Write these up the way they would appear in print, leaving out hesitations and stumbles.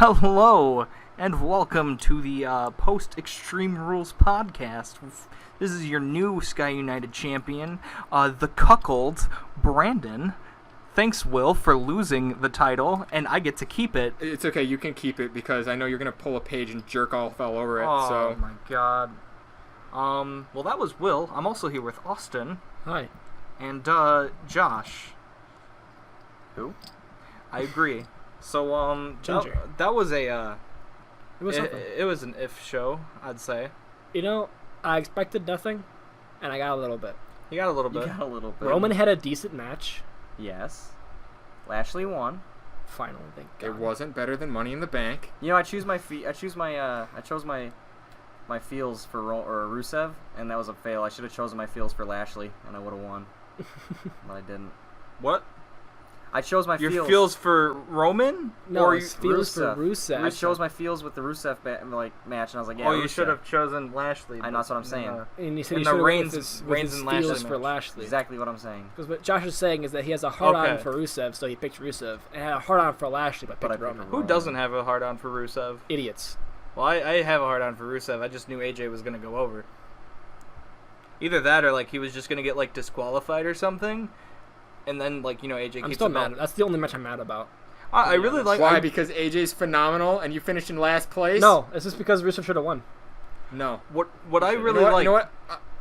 Hello, and welcome to the Post-Extreme Rules podcast. This is your new Sky United champion, the cuckold, Brandon. Thanks, Will, for losing the title, and I get to keep it. It's okay, you can keep it, because I know you're going to pull a page and jerk all over it, Oh, my God. Well, that was Will. I'm also here with Austin. Hi. And, Josh. Who? I agree. So, Ginger. that was a, It was something. it was an if show, I'd say. You know, I expected nothing, and I got a little bit. You got a little You bit. got a little bit. Roman had a decent match. Yes. Lashley won. Finally, thank God. It wasn't better than Money in the Bank. You know, I chose my feels for Rusev, and that was a fail. I should have chosen my feels for Lashley, and I would have won, but I didn't. What? I chose my Your feels. feels for Roman? No, or it's feels for Rusev. I chose my feels with the Rusev match, and I was like, yeah. Oh, you Rusev. should have chosen Lashley. I know, that's what I'm saying. And he said in he the should have Reigns- with Reigns his and feels Lashley for match. Lashley. Exactly what I'm saying. Because what Josh is saying is that he has a hard-on Okay. for Rusev, so he picked Rusev. And had a hard-on for Lashley, but But I picked picked Roman. Who doesn't have a hard-on for Rusev? Idiots. Well, I have a hard-on for Rusev. I just knew AJ was going to go over. Either that or, like, he was just going to get, like, disqualified or something. And then, like, you know, AJ I'm keeps still the belt. mad. That's the only match I'm mad about. I really like... Why? I- Because AJ's phenomenal and you finished in last place? No, it's just because Rusev should have won. No. What I really You know what? like... You know what?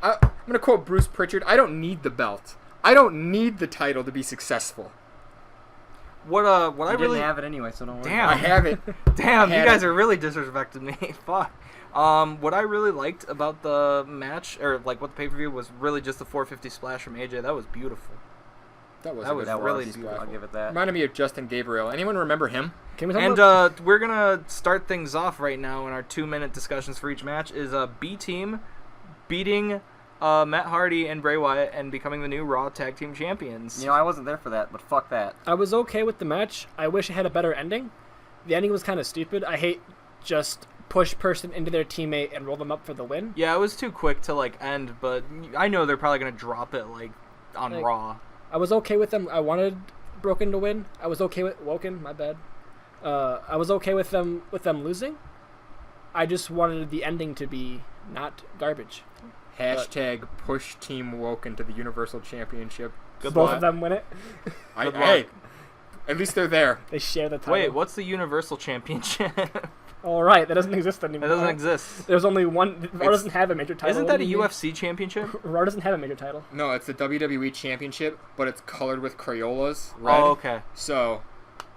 I'm going to quote Bruce Pritchard. I don't need the belt. I don't need the title to be successful. What I I really... didn't have it anyway, so don't worry. Damn. I have it. Damn, I you had guys it. are really disrespecting me. Fuck. What I really liked about the match, or like what the pay-per-view, was really just the 450 splash from AJ. That was beautiful. That was, That a was good That one. really was. beautiful. I'll give it that. Reminded me of Justin Gabriel. Anyone remember him? Can we talk And about... we're gonna start things off right now in our 2-minute discussions for each match. Is B Team beating Matt Hardy and Bray Wyatt and becoming the new Raw Tag Team Champions. You know, I wasn't there for that, but fuck that. I was okay with the match. I wish it had a better ending. The ending was kind of stupid. I hate just push person into their teammate and roll them up for the win. Yeah, it was too quick to like end, but I know they're probably gonna drop it like on Like- Raw. I was okay with them. I wanted Broken to win. I was okay with Woken. My bad. I was okay with them losing. I just wanted the ending to be not garbage. Hashtag push Team Woken to the Universal Championship. Good Both luck. of them win it. Good Hey, luck. at least they're there. They share the title. Wait, what's the Universal Championship? All right, that doesn't exist It anymore. doesn't exist. There's only one. Raw doesn't have a major title. Isn't that a What do you mean? UFC championship? Raw doesn't have a major title. No, it's the WWE Championship, but it's colored with Crayolas red. Oh, okay. So,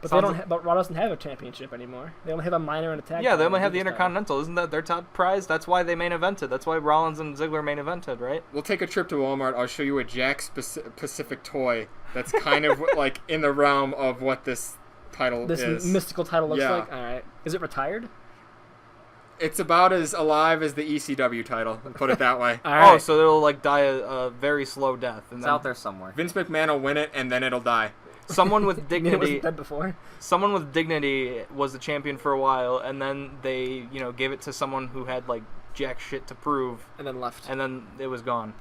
But Sounds they don't. like- But Raw doesn't have a championship anymore. They only have a minor and a tag. Yeah, they title, only have the biggest title. Intercontinental. Isn't that their top prize? That's why they main evented. That's why Rollins and Ziggler main evented, right? we'll take a trip to Walmart. I'll show you a Jack's Pacific toy that's kind of like in the realm of what this title This is. mystical title looks Yeah. like. All right, is it retired? It's about as alive as the ECW title, let's put it that way. All right. Oh, so it'll like die a very slow death, and It's then out there somewhere. Vince McMahon will win it, and then it'll die. someone with You mean it wasn't dignity, dead before. someone with dignity was the champion for a while, and then they, gave it to someone who had like jack shit to prove, And then left. and then it was gone.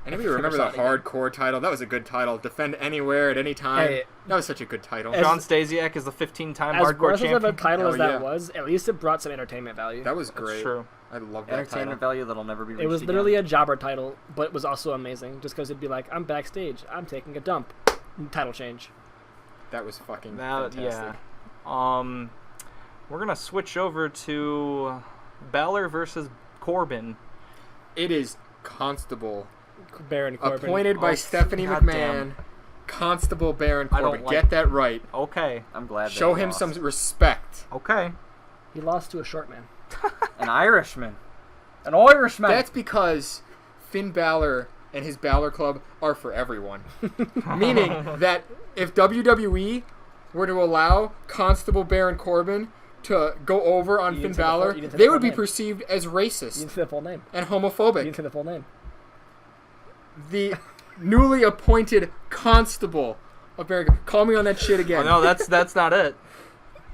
Anybody remember the saw it again. hardcore title? That was a good title. Defend anywhere at any time. Hey. That was such a good title. As- John Stasiak is the 15-time As hardcore worthless of a champion. title as Hell that yeah. was, at least it brought some entertainment value. That was That's great. true. I love that Entertainment title. value that'll never be reached It was again. literally a jobber title, but it was also amazing. Just because it'd be like, I'm backstage, I'm taking a dump. Title change. That was fucking That, fantastic. yeah. We're gonna switch over to Balor versus Corbin. It is Constable, Baron Corbin. appointed by Oh, Stephanie goddamn. McMahon. Constable Baron I don't Corbin. like Get that right. Okay. I'm glad. Show they him lost. some respect. Okay. He lost to a short man. An Irishman. An Irishman. That's because Finn Balor and his Balor Club are for everyone. Meaning that if WWE were to allow Constable Baron Corbin to go over on You Finn didn't say the full- Balor, you didn't say they the would be full name. perceived as You racist didn't say the full name. and You homophobic. didn't say the full name. The newly appointed Constable of Baron. Call me on that shit Oh, again. no, that's not it.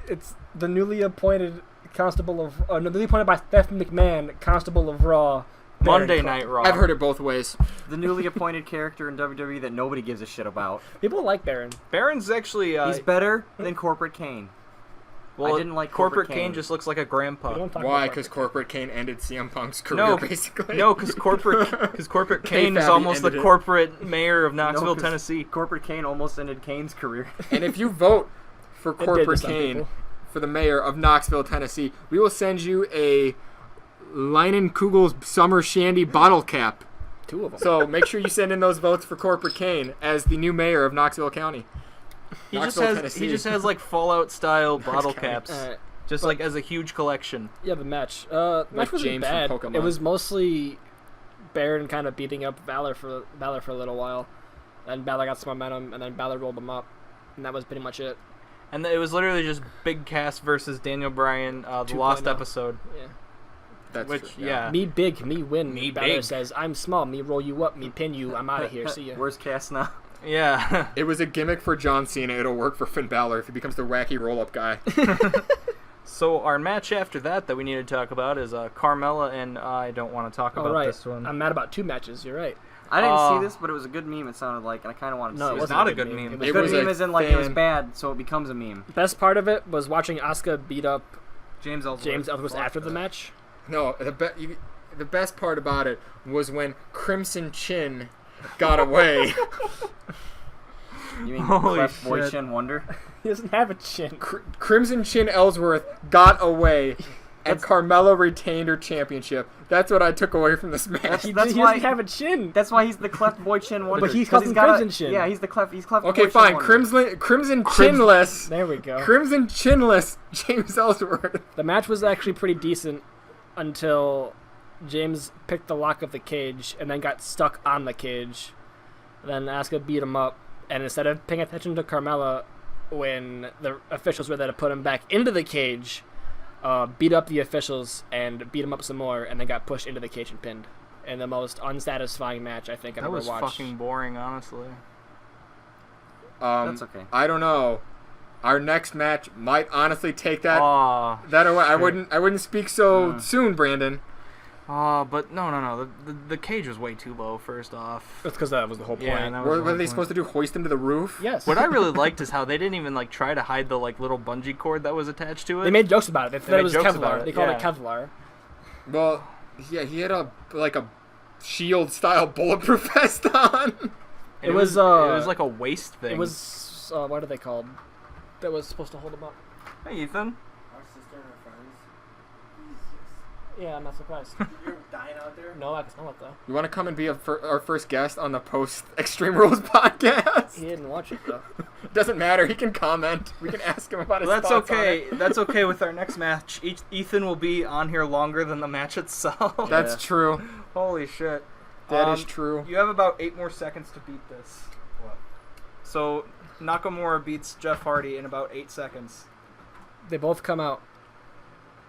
It's the newly appointed constable of... newly appointed by Stephanie McMahon, constable of Raw. Baron Monday Corbin. Night Raw. I've heard it both ways. the newly appointed character in WWE that nobody gives a shit about. People like Baron. Baron's actually. He's better than Corporate Kane. Well, I didn't like Corporate Corporate Kane just looks like a grandpa. We don't talk Why? about Because Corporate Kane ended CM Punk's career, No, basically. No, because Corporate Kane is K-Fabi almost the ended it. corporate mayor of Knoxville, 'cause Tennessee. Corporate Kane almost ended Kane's career. And if you vote for did to Corporate some Kane people. for the mayor of Knoxville, Tennessee, we will send you a Leinenkugel's Summer Shandy bottle cap. 2 of them. So make sure you send in those votes for Corporate Kane as the new mayor of Knoxville County. He just Knoxville, has Tennessee. like Fallout style bottle County. caps, Alright. just like as a huge collection. Yeah, the match. Match wasn't James from bad. Pokemon. It was mostly Baron kind of beating up Balor for a little while, and Balor got some momentum, and then Balor rolled him up, and that was pretty much it. And it was literally just Big Cass versus Daniel Bryan, the lost 2.0. episode. Yeah. That's Which, true, yeah. Me big, me win. Me Balor big. says, "I'm small. Me roll you up. Me pin you. I'm out of here. See ya." Where's Cass now? Yeah. It was a gimmick for John Cena. It'll work for Finn Balor if he becomes the wacky roll-up guy. So our match after that we need to talk about is Carmella, and I don't want to talk All about right. this one. I'm mad about 2 matches. You're right. I didn't Uh, see this, but it was a good meme. It sounded like, and I kind of wanted to No, see it It it. was wasn't not a a good good meme. meme. It was It Good was meme a as in like it was fan- bad, so it becomes a meme. Best part of it was watching Asuka beat up James Ellsworth. James Ellsworth after the match. No, the best part about it was when Crimson Chin got away. You mean Holy Cleft Boy shit. Chin Wonder? He doesn't have a chin. Crimson Chin Ellsworth got away, and Carmella retained her championship. That's what I took away from this match. He, That's he why- doesn't have a chin. That's why he's the Cleft Boy Chin Wonder. But he 'cause calls he's him got Crimson Chin. Yeah, he's Cleft Okay, Boy Chin fine. Wonder. Crimson Chinless. There we go. Crimson Chinless James Ellsworth. The match was actually pretty decent until James picked the lock of the cage and then got stuck on the cage. Then Asuka beat him up, and instead of paying attention to Carmella when the officials were there to put him back into the cage, beat up the officials and beat him up some more, and then got pushed into the cage and pinned. In the most unsatisfying match I think I've That ever was watched. fucking boring, honestly. That's okay. I don't know. Our next match might honestly take that Aw, that away. I shit. wouldn't speak so soon, Brandon. But no. The cage was way too low. First off. That's because that was the whole point. Yeah, that was What the are whole they point. supposed to do? Hoist him to the roof? Yes. What I really liked is how they didn't even like try to hide the like little bungee cord that was attached to it. They made jokes about it. They thought made it was jokes about Kevlar. it, They called it yeah. Kevlar. Well, yeah, he had a shield style bulletproof vest on. It it was, was like a waist thing. It was what are they called? That was supposed to hold him up. Hey Ethan. Our sister and her friends. Yeah, I'm not surprised. You're dying out there. No, I can smell it though. You want to come and be our first guest on the post Extreme Rules podcast? He didn't watch it though. Doesn't matter. He can comment. We can ask him about his Well, that's thoughts okay. on it. That's okay with our next match. Ethan will be on here longer than the match itself. That's Yeah. true. Holy shit. That is true. You have about 8 more seconds to beat this. What? So Nakamura beats Jeff Hardy in about 8 seconds. They both come out.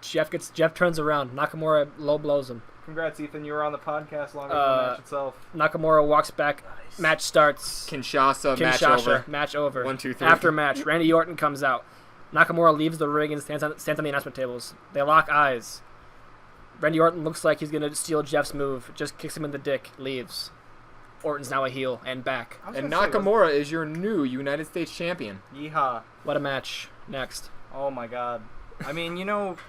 Jeff turns around. Nakamura low blows him. Congrats, Ethan. You were on the podcast longer than the match itself. Nakamura walks back. Match starts. Kinshasa, match Kinshasa. over. Match over. 1, 2, 3. After match, Randy Orton comes out. Nakamura leaves the ring and stands on the announcement tables. They lock eyes. Randy Orton looks like he's gonna steal Jeff's move. Just kicks him in the dick. Leaves. Orton's now a heel and back. And Nakamura is your new United States champion. Yeehaw. What a match. Next. Oh my god. I mean, what's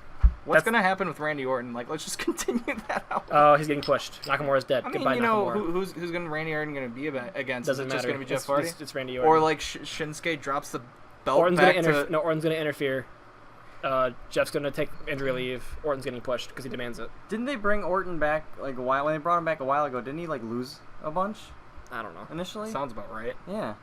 That's- going to happen with Randy Orton? Like, let's just continue that out. Oh, he's getting pushed. Nakamura's dead. I mean, Goodbye, Nakamura. who's going to Randy Orton going to be against? Doesn't Is it just matter. going to be Jeff It's- Hardy? It's Randy Orton. Or like Shinsuke drops the belt Orton's back gonna to... No, Orton's gonna interfere. Jeff's gonna take injury leave. Orton's getting pushed because he demands it. Didn't they bring Orton back like a while? When they brought him back a while ago, didn't he like lose a bunch I don't know. initially? Sounds about right. Yeah.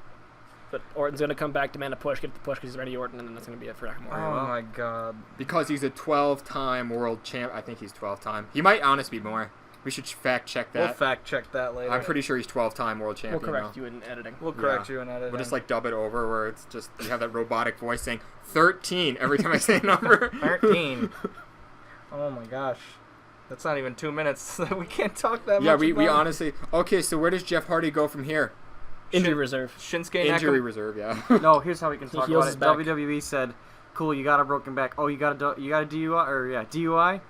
But Orton's gonna come back, demand a push, get the push because he's Randy Orton, and then that's gonna be it for Nakamura. Oh my god. Because he's a 12-time world champ. I think he's 12-time. He might honestly be more. We should fact check We'll that. fact check that later. I'm pretty sure he's 12-time world We'll champion. correct though. you in editing. We'll correct Yeah. you in editing. We'll just like dub it over where it's just you have that robotic voice saying 13 every time I say a number. 13. Oh my gosh. That's not even 2 minutes. We can't talk that Yeah, much we about honestly. Okay, so where does Jeff Hardy go from here? Injury reserve. Shinsuke Injury Nakamura. reserve, yeah. No, here's how we can talk heals about his it. back. WWE said, "Cool, you got a broken back. Oh, you got a DUI or DUI.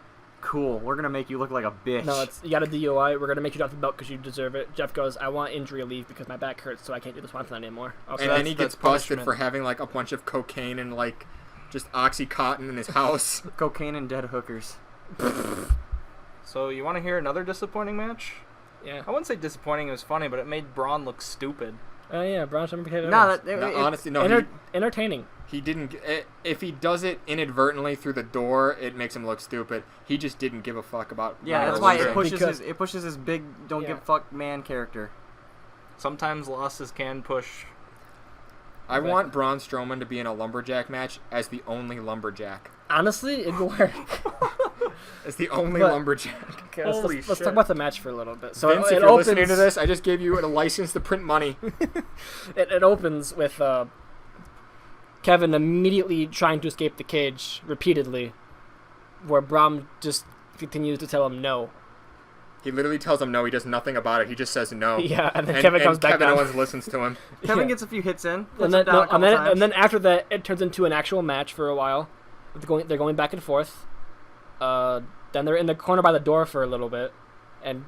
Cool, we're gonna make you look like a bitch." No, it's you got a DUI. We're gonna make you drop the belt because you deserve it. Jeff goes, I want injury leave because my back hurts, so I can't do this one anymore. Okay. And then he that's gets busted punishment. for having like a bunch of cocaine and like just Oxycontin in his house. Cocaine and dead hookers. So you want to hear another disappointing match? Yeah. I wouldn't say disappointing. It was funny, but it made Braun look stupid. Oh yeah, Braun Strowman became No, Honestly, no. entertaining. He didn't. If he does it inadvertently through the door, it makes him look stupid. He just didn't give a fuck about. yeah, that's Braun why Strowman. it pushes his big don't give a fuck man character. Sometimes losses can push. I want Braun Strowman to be in a lumberjack match as the only lumberjack. Honestly, it'd work. As the only But- lumberjack. Okay, Holy let's shit. talk about the match for a little bit. So Vince, it if you're opens, listening to this, I just gave you a license to print money. It opens with Kevin immediately trying to escape the cage repeatedly, where Braun just continues to tell him no. He literally tells him no. He does nothing about it. He just says no. Yeah, and then Kevin comes back Kevin down. Owens listens to him. Kevin Yeah. gets a few hits in. Puts And him then, down no, a couple and times. then after that, it turns into an actual match for a while. They're going back and forth. Then they're in the corner by the door for a little bit, and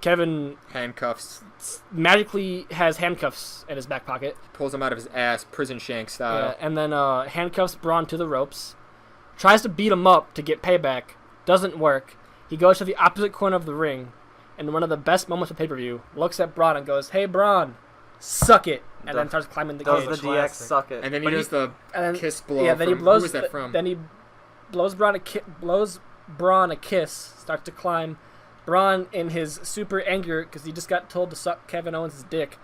Kevin Handcuffs. magically has handcuffs in his back pocket. Pulls him out of his ass, prison shank style. And then handcuffs Braun to the ropes. Tries to beat him up to get payback. Doesn't work. He goes to the opposite corner of the ring, and one of the best moments of pay-per-view, looks at Braun and goes, "Hey Braun, suck it," and then starts climbing the does cage. the DX suck it? And then he But does the And then- kiss blow. Yeah, then he from- blows. Who was that from? Then he blows Braun a kiss. Starts to climb. Braun, in his super anger, because he just got told to suck Kevin Owens' dick,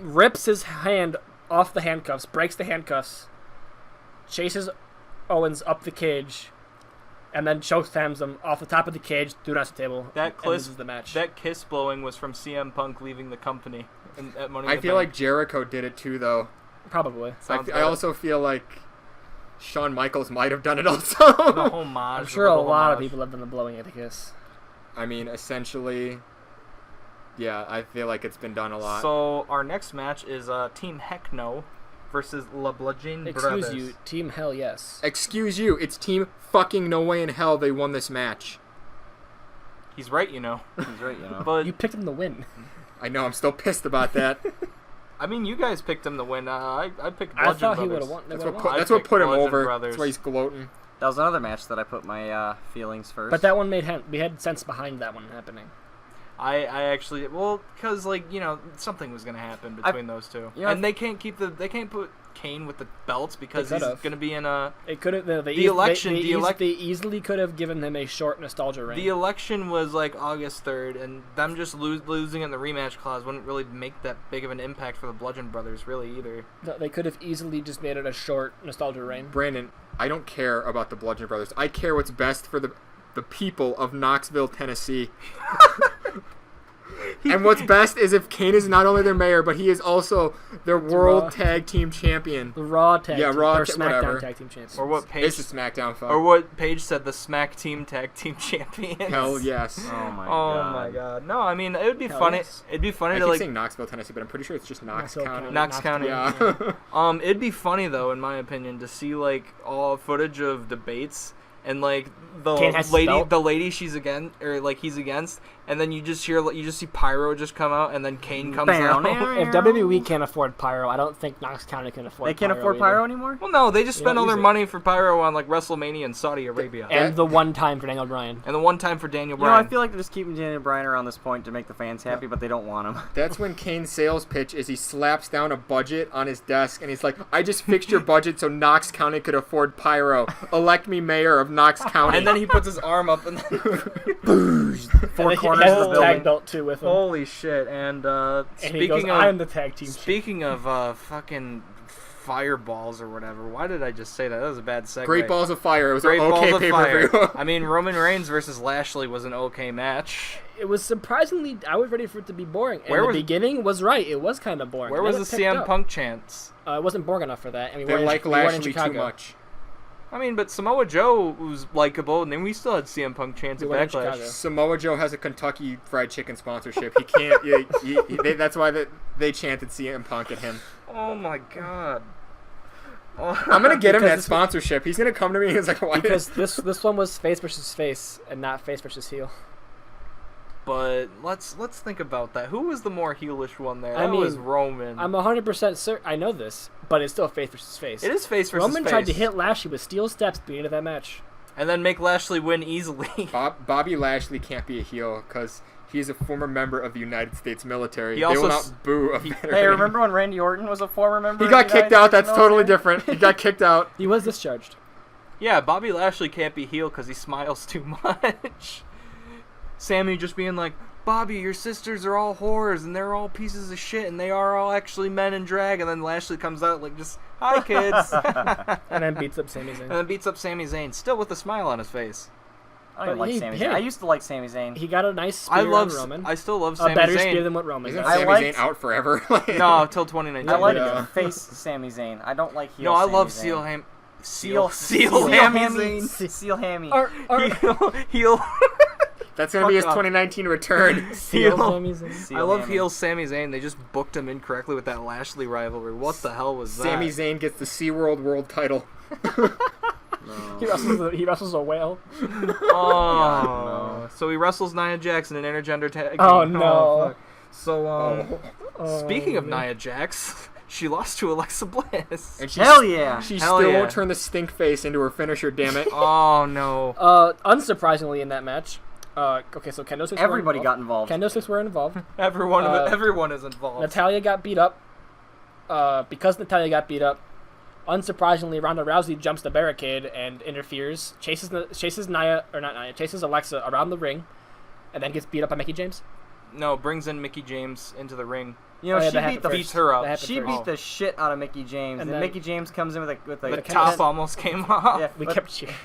rips his hand off the handcuffs, breaks the handcuffs, chases Owens up the cage, and then chokeslams him off the top of the cage through the table. That and clip, loses the match. that kiss blowing was from CM Punk leaving the company at Money in I the feel Bank. like Jericho did it too, though. Probably. Sounds I better. also feel like Shawn Michaels might have done it also. The homage. I'm sure a lot of people have done the blowing at the kiss. I mean, essentially, yeah, I feel like it's been done a lot. So our next match is Team Heck No versus La Bludgeon Excuse Brothers. you, Team Hell Yes. Excuse you, it's Team fucking No Way in Hell they won this match. He's right, you know. He's right, you know. But You picked him to win. I know, I'm still pissed about that. I mean, you guys picked him to win. I picked Bludgeon I thought he Brothers. would have won. They That's would've what won. put, I that's what picked put him Bludgeon over. Brothers. That's why he's gloating. That was another match that I put my feelings first. But that one we had sense behind that one happening. I actually, well, because like, you know, something was gonna happen between those two, you know, and they can't put Kane with the belts because They he's could've. gonna be in a. It could have they easily could have given him a short nostalgia reign. The election was like August 3rd, and them just losing in the rematch clause wouldn't really make that big of an impact for the Bludgeon Brothers, really, either. They could have easily just made it a short nostalgia reign. Brandon, I don't care about the Bludgeon Brothers. I care what's best for the people of Knoxville, Tennessee. And what's best is if Kane is not only their mayor, but he is also their Raw. World Tag Team Champion. The Raw tag, Yeah, team, Raw or ta- SmackDown whatever. tag team champions. Or what Paige, It's a SmackDown fuck. or what Paige said, the Smack Team Tag Team Champions. Hell yes. oh my Oh god. my god. No, I mean, it would be Hell funny. yes. It'd be funny I to keep like saying Knoxville, Tennessee, but I'm pretty sure it's just Knox Knoxville County. County. Knox County. Yeah. It'd be funny though, in my opinion, to see like all footage of debates and like Kane has his the belt. lady she's against, or like he's against, and then you just see Pyro just come out, and then Kane comes out. If WWE can't afford Pyro, I don't think Knox County can afford. They can't Pyro afford either. pyro anymore? Well, no, they just You spend don't all their use it. money for Pyro on like WrestleMania in Saudi Arabia, And the one time for Daniel Bryan. and the one time for Daniel You know, Bryan. I feel like they're just keeping Daniel Bryan around this point to make the fans happy, but they don't want him. That's when Kane's sales pitch is he slaps down a budget on his desk and he's like, I just fixed your budget so Knox County could afford pyro. Elect me mayor of Knox County. and then he puts his arm up and then Four And he corners has of his the tag building. belt too with him. holy shit! And and he goes, speaking "I'm of the tag team." champ." speaking of fucking fireballs or whatever, why did I just say that? That was a bad segue. Great Balls of Fire. It was Great an okay Balls of pay-per-view. Fire. I mean, Roman Reigns versus Lashley was an okay match. It was surprisingly. I was ready for it to be boring. Where And was- the beginning was right. It was kind of boring. Where Then was the it picked CM up. Punk chants? It wasn't boring enough for that. I mean, They we're in- like we weren't in Lashley too Chicago. much. I mean, but Samoa Joe was likable, and then we still had CM Punk chants We at weren't in Backlash. Chicago. Samoa Joe has a Kentucky Fried Chicken sponsorship. He can't. That's why they chanted CM Punk at him. Oh my god. Oh. I'm gonna get him Because that this- sponsorship. He's gonna come to me and he's like, "Why?" Because this one was face versus face and not face versus heel. but let's think about that. Who was the more heelish one there? I That was mean, Roman. I'm 100% certain. I know this, but it's still face versus face. It is face versus Roman face. tried to hit Lashley with steel steps at the end of that match. and then make Lashley win easily. Bobby Lashley can't be a heel because he is a former member of the United States military. He They also will s- not boo a veteran. Hey, remember when Randy Orton was a former member? He of got the kicked United out. That's States totally military? different. He got kicked out. He was discharged. Yeah, Bobby Lashley can't be heel because he smiles too much. Sammy just being like, Bobby, your sisters are all whores and they're all pieces of shit and they are all actually men in drag. And then Lashley comes out like, just, hi, kids. And then beats up Sami and Zayn. then beats up Sami Zayn, still with a smile on his face. I don't But like he- Sami hey. Zayn. I used to like Sami Zayn. He got a nice spear I on Roman. still love a Sami better Zayn. spear than what Roman Isn't got. I Sami liked- Zayn out forever? No, till 2019. I like Yeah. face Sami Zayn. I don't like heel No, I Sami love Zayn. Seal Seal Hammy Hammy. Zayn. Seal Hammy. Heel. That's going to be his Fuck off. 2019 return. Seal heel. Sami Zayn. Seal I love Hammy. heel Sami Zayn. They just booked him incorrectly with that Lashley rivalry. What the hell was that? Sami Zayn gets the SeaWorld world title. He wrestles a whale. Oh, so he wrestles Nia Jax in an intergender tag. Oh, no. fuck. So Oh, speaking of man. Nia Jax, she lost to Alexa Bliss. And Hell yeah. She Hell still yeah. won't turn the stink face into her finisher, damn it. Oh no. Unsurprisingly, in that match, okay, so Kendo Sticks Everybody were got involved. involved. Kendo Sticks were involved. Everyone is involved. Natalia got beat up. Because Natalia got beat up, unsurprisingly, Ronda Rousey jumps the barricade and interferes, chases Alexa around the ring, and then gets beat up by Mickie James. No, brings in Mickie James into the ring. You know, Oh, yeah, she that beat happened the first. Beats her up. That happened she first. beat the shit out of Mickey James, And and then- Mickey James comes in with a The Kendo top stick. almost came off. Yeah, we But- kept cheering.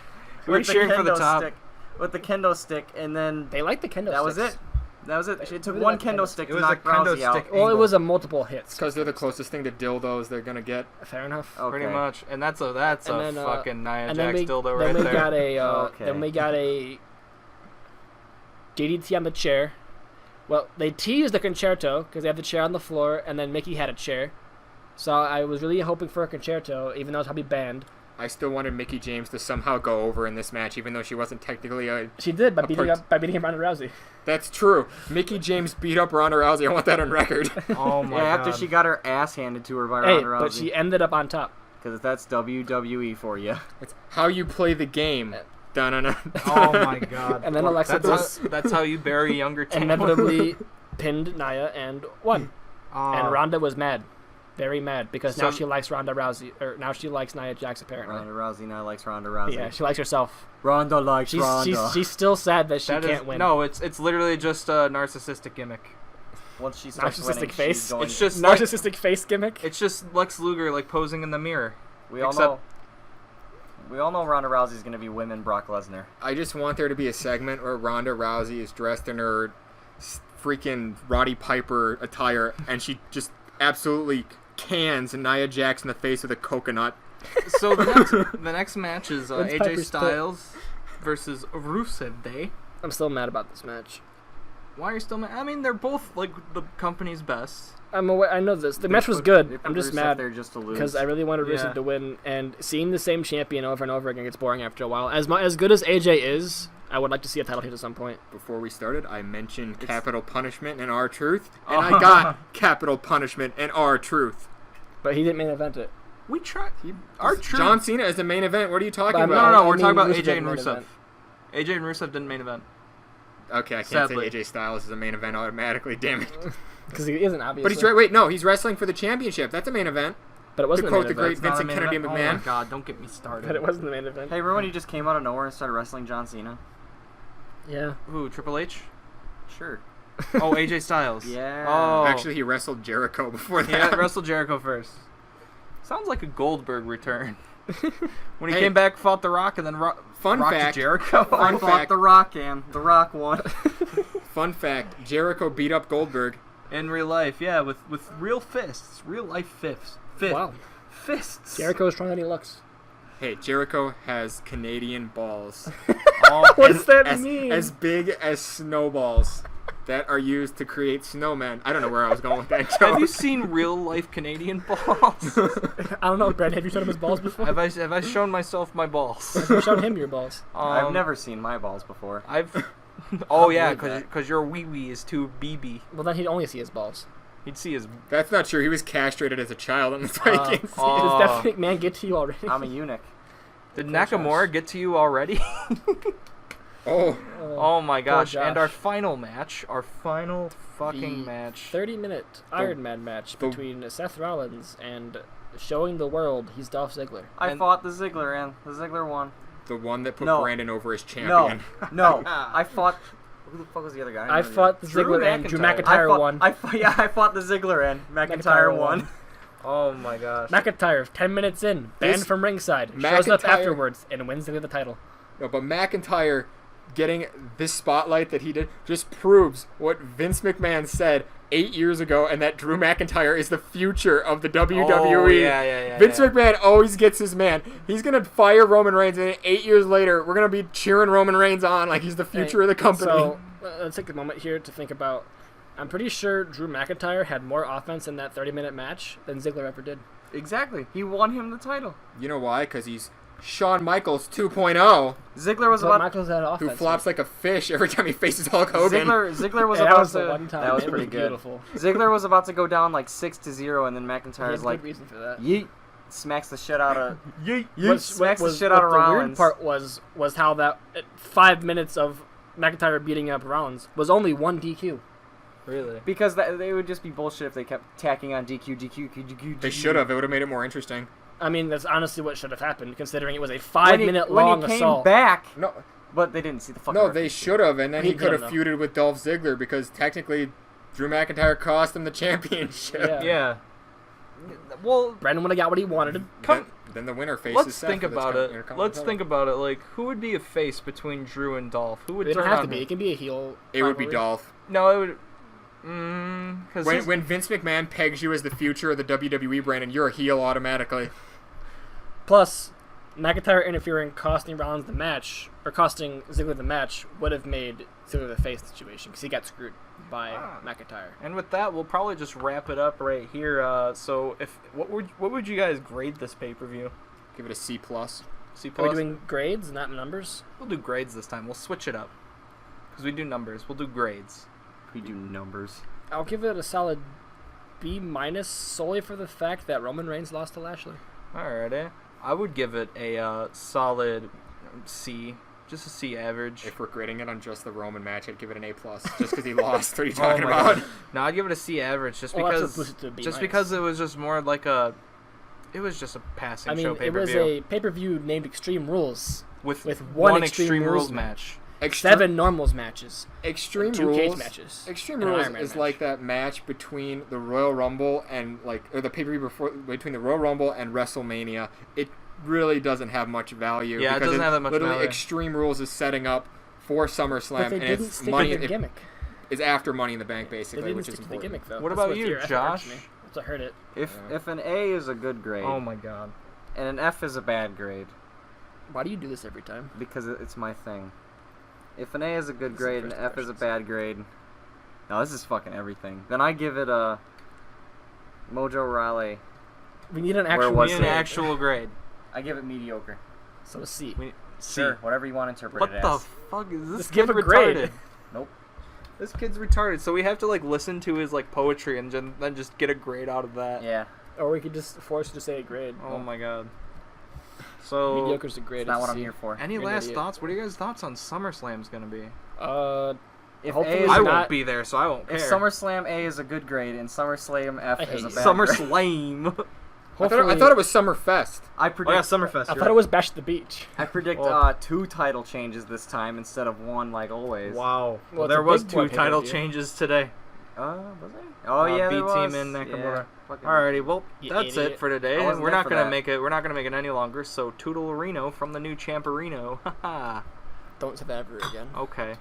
We were with the cheering for the kendo top. stick, with the kendo stick, and then They like the Kendo that was sticks. it. That was it. It took Really one like the kendo kendo stick It to was a knock kendo Rousey out. stick. Well, it angle. was a multiple hits. Because they're the closest thing to dildos they're going to get. Fair enough. Okay. Pretty much, and that's a And then, fucking Nia And then Jax we, dildo then right we there. got a Okay. then we got a DDT on the chair. Well, they teased the concerto because they have the chair on the floor, and then Mickey had a chair. So I was really hoping for a concerto, even though it's probably banned. I still wanted Mickie James to somehow go over in this match, even though she wasn't technically a... She did by A beating part- up Ronda Rousey. That's true. Mickie James beat up Ronda Rousey. I want that on record. Oh my Yeah, god. after she got her ass handed to her by Hey, Ronda but Rousey. she ended up on top. Because that's WWE for you. It's how you play the game. Dun-dun-dun. Oh my god. And then Alexa That's how you bury younger talent. inevitably pinned Nia and won. Ah. And Ronda was mad, very mad, because now So- she likes Ronda Rousey, or now she likes Nia Jax apparently. Ronda Rousey now likes Ronda Rousey. Yeah, she likes herself. Ronda likes She's still sad that she That is- can't win. No, it's literally just a narcissistic gimmick. Once she starts Narcissistic winning, face? she's going. It's just like, Narcissistic face gimmick. it's just Lex Luger like posing in the mirror. we all except- know. We all know Ronda Rousey's going to be women Brock Lesnar. I just want there to be a segment where Ronda Rousey is dressed in her freaking Roddy Piper attire, and she just absolutely cans Nia Jax in the face with a coconut. So the next match is When's AJ Piper's Styles versus Rusev Day. I'm still mad about this match. Why are you still mad? I mean, they're both like the company's best. I'm aware. I know this. The match was They good. put I'm just Rusev mad there just to lose. because I really wanted Rusev Yeah. to win, and seeing the same champion over and over again gets boring after a while. As good as AJ is, I would like to see a title hit at some point. Before we started, I mentioned capital punishment and R-Truth, and I got capital punishment and R-Truth. But he didn't main event it. We tried. Our truth. John Cena is the main event. What are you talking But I'm No, about? no, I we're mean, talking about Rusev AJ didn't and main Rusev. event. AJ and Rusev didn't main event. Okay, I can't Sadly. say AJ Styles is the main event automatically. Damn it. Because he isn't, obviously. But he's right. Wait, no, he's wrestling for the championship. That's a main event. But it wasn't To the main quote the event. great It's not a Vincent main Kennedy event? McMahon. Oh my god, don't get me started. But it wasn't the main event. Hey, remember when he just came out of nowhere and started wrestling John Cena? Yeah. Who? Triple H? Sure. Oh, AJ Styles. Yeah. Oh, Actually, he wrestled Jericho before he that. wrestled Jericho first. Sounds like a Goldberg return. When he Hey. came back, fought The Rock, and then Fun rocked fact. Jericho. Fun I fought fact. The Rock, and The Rock won. Fun fact: Jericho beat up Goldberg. In real life, yeah, with real fists, real life fists. Wow. Fists. Jericho is stronger than he looks. Hey, Jericho has Canadian balls. Oh, What does that as, mean? as big as snowballs that are used to create snowmen. I don't know where I was going with that joke. have you seen real life Canadian balls? I don't know, Brad. Have you shown him his balls before? have I shown myself my balls? Have you shown him your balls? I've never seen my balls before. I've Oh yeah, believe that. because your wee wee is too BB. Well, then he'd only see his balls. He'd see his. That's not true. He was castrated as a child, and that's why he can't see. oh. Does Stephanie McMahon get to you already? I'm a eunuch. Did Poor Nakamura Josh. get to you already? Oh, Oh my gosh! And Josh. our final match, our final fucking The match. 30-minute Iron Man match the- between Seth Rollins and showing the world he's Dolph Ziggler. I And- fought the Ziggler, and the Ziggler won. the one that put No. Brandon over as No, champion. no. I fought. Who the fuck was the other guy? I fought the Drew Ziggler and Drew McIntyre. McIntyre won. I fought the Ziggler, and McIntyre won. Oh my gosh! McIntyre, 10 minutes in, banned This- from ringside, shows up McIntyre- afterwards and wins the title. No, but McIntyre getting this spotlight that he did just proves what Vince McMahon said 8 years ago, and that Drew McIntyre is the future of the WWE. Oh, yeah. Vince McMahon always gets his man. He's gonna fire Roman Reigns, and 8 years later, we're gonna be cheering Roman Reigns on like he's the future of the company. So, let's take a moment here to think about. I'm pretty sure Drew McIntyre had more offense in that 30-minute match than Ziggler ever did. Exactly. He won him the title. You know why? Because he's Shawn Michaels 2.0, Ziggler was But about. Michaels had offense. who flops like a fish every time he faces Hulk Hogan. Ziggler was Yeah, that about was to. the one time. That was It pretty good. Beautiful. Ziggler was about to go down like 6-0, and then He had McIntyre's good like, reason for that. yeet, smacks the shit out of. What smacks the shit out of the Rollins. weird part was how that 5 minutes of McIntyre beating up Rollins was only one DQ. Really? Because they would just be bullshit if they kept tacking on DQ. They should have. It would have made it more interesting. I mean, that's honestly what should have happened, considering it was a When he 5-minute long came assault. back, No, but they didn't see the fucking. no, referee. they should have, and then He he could didn't, have though. feuded with Dolph Ziggler because technically, Drew McIntyre cost him the championship. Yeah. Yeah. Well, Brandon would have got what he wanted. Then the winner faces. let's Seth think for this about Intercontinental it. title. Let's think about it. Like, who would be a face between Drew and Dolph? Who would They don't turn have on to be. him? It can be a heel. It would be rivalry. Dolph. No, it would. Because When Vince McMahon pegs you as the future of the WWE brand, and you're a heel automatically. Plus, McIntyre interfering, costing Rollins the match, or costing Ziggler the match, would have made Ziggler the face situation because he got screwed by McIntyre. And with that, we'll probably just wrap it up right here. So, what would you guys grade this pay-per-view? Give it a C+. C Are we plus. doing grades, not numbers? We'll do grades this time. We'll switch it up because we do numbers. We'll do grades. We do numbers. I'll give it a solid B- solely for the fact that Roman Reigns lost to Lashley. Alrighty. I would give it a solid C, just a C average. If we're grading it on just the Roman match, I'd give it an A+. Just because he lost. What are you Oh talking my about? God. No, I'd give it a C average just Well, that's because what pushed it to a B just minus. because it was just more like a. It was just a passing I mean, show it pay-per-view was a pay-per-view named Extreme Rules with one one Extreme Extreme Rules Rules match. 7 normals matches, Extreme and 2 Rules. cage matches. Extreme and an Rules Iron Man is match. like that match between the Royal Rumble and or the pay-per-view between the Royal Rumble and WrestleMania. It really doesn't have much value. Yeah, it because doesn't have that much literally value. Extreme Rules is setting up for SummerSlam, But they and didn't it's stick money. with the gimmick. It's after Money in the Bank, They basically, didn't which is stick to the important. gimmick, though. What That's about what you, theory- that's what Josh? hurts me. That's what hurt it. If an A is a good grade Oh my God. and an F is a bad grade, Why do you do this every time? because it's my thing. If an A is a good This is the grade and first an F is a questions. bad grade, no, this is fucking everything. Then I give it a Mojo Rawley. We need an Where actual. was We it? need an actual grade. I give it mediocre. So a C. C. Sure, whatever you want to interpret What it the as. fuck is this Just kid give a grade. retarded? Nope. This kid's retarded. So we have to like listen to his like poetry and then just get a grade out of that. Yeah, Or we could just force you to say a grade. Oh my God. So Mediocre's a grade. it's not it's what a I'm C. here for. any You're an last idiot. thoughts? What are you guys' thoughts on SummerSlam's gonna be? If Hopefully A is it's I not- won't be there, so I won't care. If SummerSlam A is a good grade and SummerSlam F I is hate a you. bad grade, SummerSlam. I thought it was Summerfest. I Oh predict yeah, Summerfest. I thought it was Bash at the Beach. I predict Oh. 2 title changes this time instead of 1 like always. Wow. Well, it's there a was big 2 boy title pay-per-view. changes today. Was there? Oh yeah, B there Team was. and Nakamura. Yeah, fucking- Alrighty, well You that's idiot. it for today. I wasn't We're there not for gonna that. make it. We're not gonna make it any longer. So Toodle Reno from the new Champerino. Haha. Don't say that ever again. Okay.